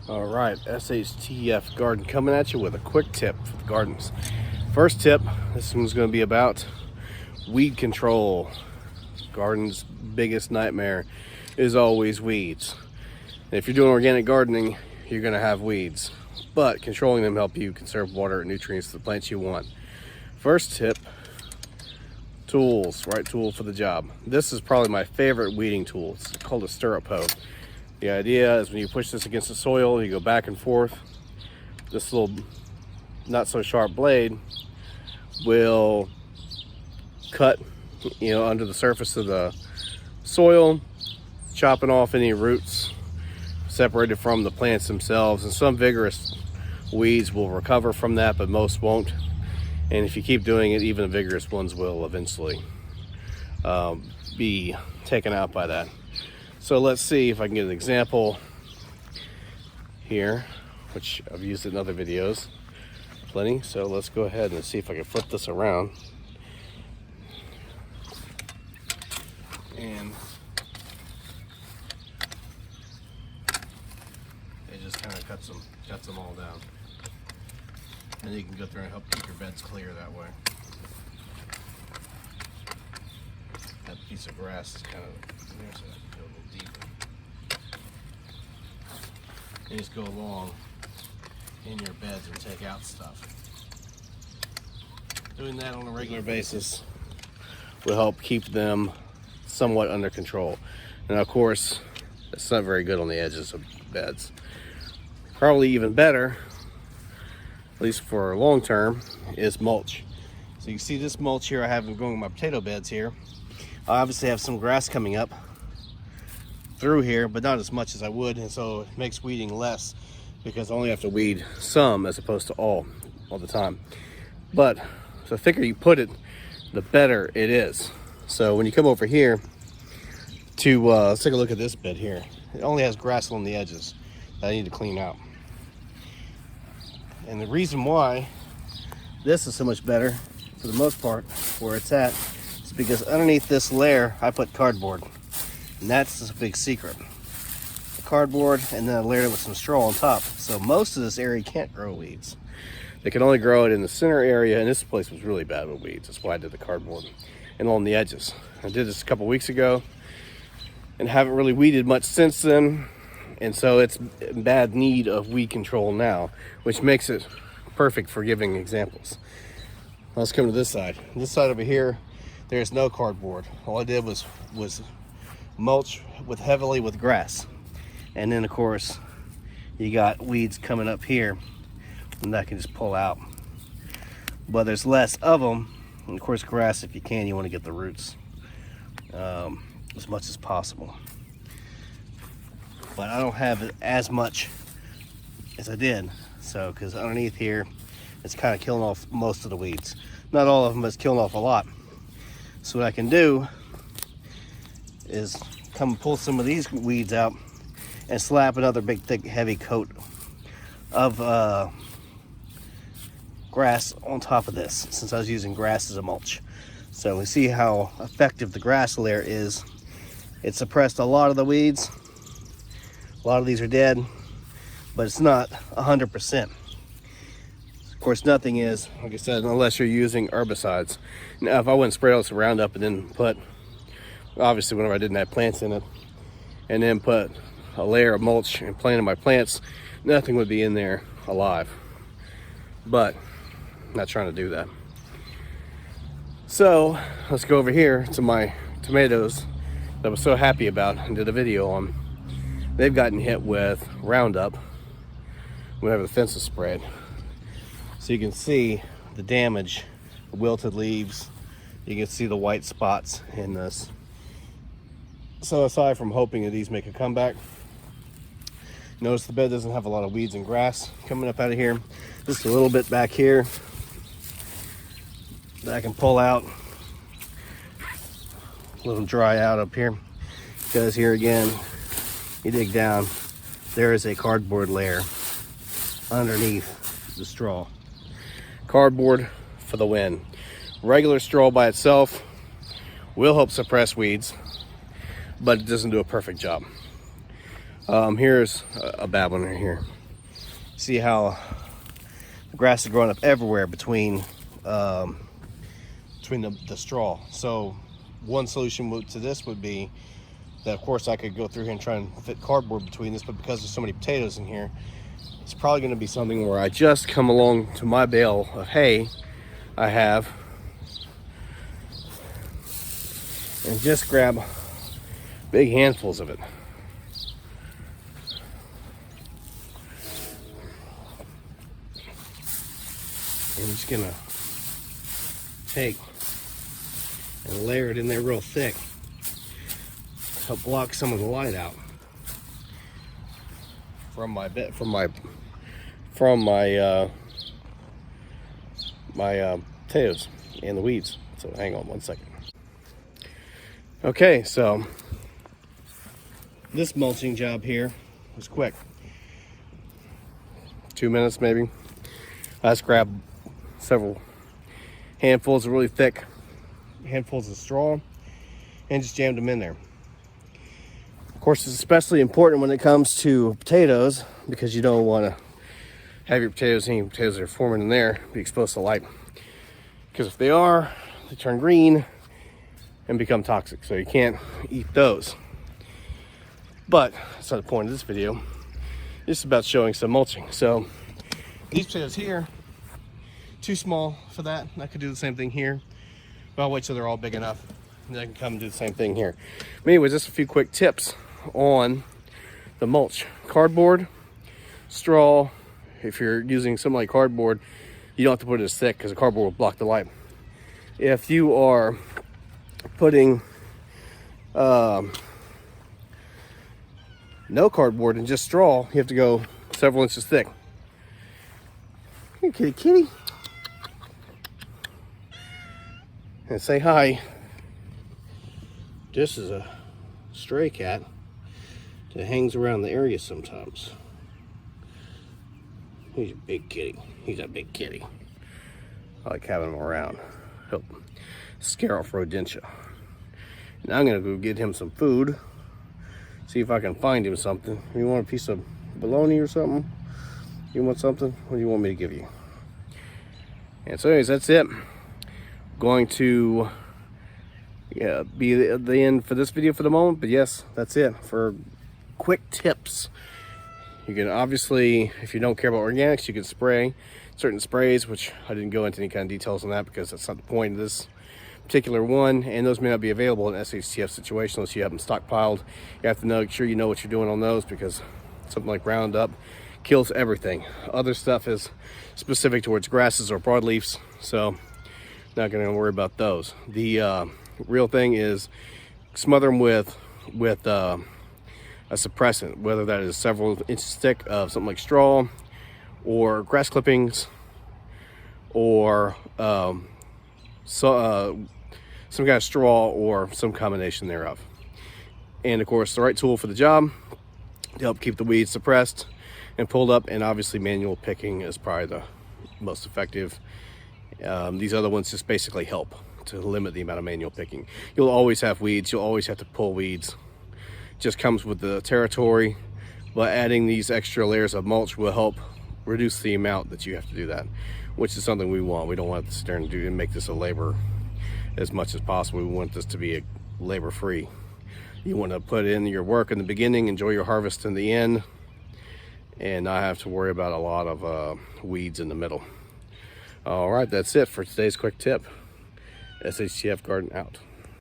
All right, SHTF Garden coming at you with a quick tip for the gardens. First tip, this one's going to be about weed control. Garden's biggest nightmare is always weeds. And if you're doing organic gardening, you're going to have weeds, but controlling them help you conserve water and nutrients to the plants you want. First tip, tools, right tool for the job. This is probably my favorite weeding tool. It's called a stirrup hoe. The idea is when you push this against the soil, you go back and forth. This little not so sharp blade will cut, under the surface of the soil, chopping off any roots separated from the plants themselves. And some vigorous weeds will recover from that, but most won't. And if you keep doing it, even the vigorous ones will eventually be taken out by that. So let's see if I can get an example here, which I've used in other videos plenty. So let's go ahead and see if I can flip this around. And it just kind of cuts them all down. And you can go through and help keep your beds clear that way. That piece of grass is kind of there, so I can go a little deeper. And just go along in your beds and take out stuff. Doing that on a regular basis will help keep them somewhat under control. And of course, it's not very good on the edges of beds. Probably even better, at least for long term, is mulch. So you see this mulch here I have going with my potato beds here. I obviously have some grass coming up through here, but not as much as I would, and so it makes weeding less because I only have to weed some as opposed to all the time. But the thicker you put it, the better it is. So when you come over here to let's take a look at this bed here. It only has grass along the edges that I need to clean out. And the reason why this is so much better, for the most part, where it's at, is because underneath this layer I put cardboard. And that's a big secret. The cardboard, and then I layered it with some straw on top. So most of this area can't grow weeds. They can only grow it in the center area, and this place was really bad with weeds. That's why I did the cardboard. And along the edges. I did this a couple weeks ago and haven't really weeded much since then. And so it's in bad need of weed control now, which makes it perfect for giving examples. Let's come to this side. This side over here, there's no cardboard. All I did was mulch heavily with grass. And then of course, you got weeds coming up here and I can just pull out. But there's less of them. And of course, grass, if you can, you want to get the roots as much as possible. But I don't have as much as I did. So, because underneath here, it's kind of killing off most of the weeds. Not all of them, but it's killing off a lot. So what I can do is come and pull some of these weeds out and slap another big, thick, heavy coat of grass on top of this, since I was using grass as a mulch. So we see how effective the grass layer is. It suppressed a lot of the weeds. A lot of these are dead, but it's not 100%. Of course, nothing is, like I said, unless you're using herbicides. Now, if I went and sprayed out some Roundup and then put, obviously whenever I didn't have plants in it, and then put a layer of mulch and planted my plants, nothing would be in there alive. But I'm not trying to do that. So let's go over here to my tomatoes that I was so happy about and did a video on. They've gotten hit with Roundup whenever the fence is sprayed. So you can see the damage, the wilted leaves. You can see the white spots in this. So aside from hoping that these make a comeback, notice the bed doesn't have a lot of weeds and grass coming up out of here. Just a little bit back here that I can pull out. Let them dry out up here. Because here again, you dig down, there is a cardboard layer underneath the straw. Cardboard for the win. Regular straw by itself will help suppress weeds, but it doesn't do a perfect job. Here's a bad one right here. See how the grass is growing up everywhere between the straw. So one solution to this would be that, of course, I could go through here and try and fit cardboard between this, but because there's so many potatoes in here, it's probably going to be something where I just come along to my bale of hay I have and just grab big handfuls of it. I'm just gonna take and layer it in there real thick to help block some of the light out from my potatoes and the weeds. So hang on one second. Okay, so this mulching job here was quick. 2 minutes maybe. I just grabbed several handfuls of really thick handfuls of straw and just jammed them in there. Of course, it's especially important when it comes to potatoes because you don't want to have your potatoes, any potatoes that are forming in there, be exposed to light. Because if they are, they turn green and become toxic, so you can't eat those. But that's not the point of this video. It's about showing some mulching. So these potatoes here, too small for that. I could do the same thing here, but I'll wait till they're all big enough and I can come and do the same thing here. But anyways, just a few quick tips on the mulch. Cardboard, straw. If you're using something like cardboard, you don't have to put it as thick because the cardboard will block the light. If you are putting no cardboard and just straw, you have to go several inches thick. Hey, kitty, kitty. And say hi. This is a stray cat that hangs around the area sometimes. He's a big kitty. He's a big kitty. I like having him around. Help scare off rodentia. And I'm gonna go get him some food. See if I can find him something. You want a piece of bologna or something? You want something? What do you want me to give you? And so anyways, that's it. Going to be the end for this video for the moment, but yes, that's it for quick tips. You can obviously, if you don't care about organics, you can spray certain sprays, which I didn't go into any kind of details on that because that's not the point of this particular one, and those may not be available in SHTF situation unless you have them stockpiled. You have to make sure you know what you're doing on those because something like Roundup kills everything. Other stuff is specific towards grasses or broadleafs, so not going to worry about those. The real thing is smother them with a suppressant, whether that is several inches thick of something like straw or grass clippings or some kind of straw or some combination thereof. And of course, the right tool for the job to help keep the weeds suppressed and pulled up, and obviously manual picking is probably the most effective. These other ones just basically help to limit the amount of manual picking. You'll always have weeds, you'll always have to pull weeds. Just comes with the territory, but adding these extra layers of mulch will help reduce the amount that you have to do that, which is something we want. We don't want to sit there and make this a labor as much as possible. We want this to be a labor free. You want to put in your work in the beginning, enjoy your harvest in the end, and not have to worry about a lot of weeds in the middle. All right, that's it for today's quick tip. SHTF Garden out.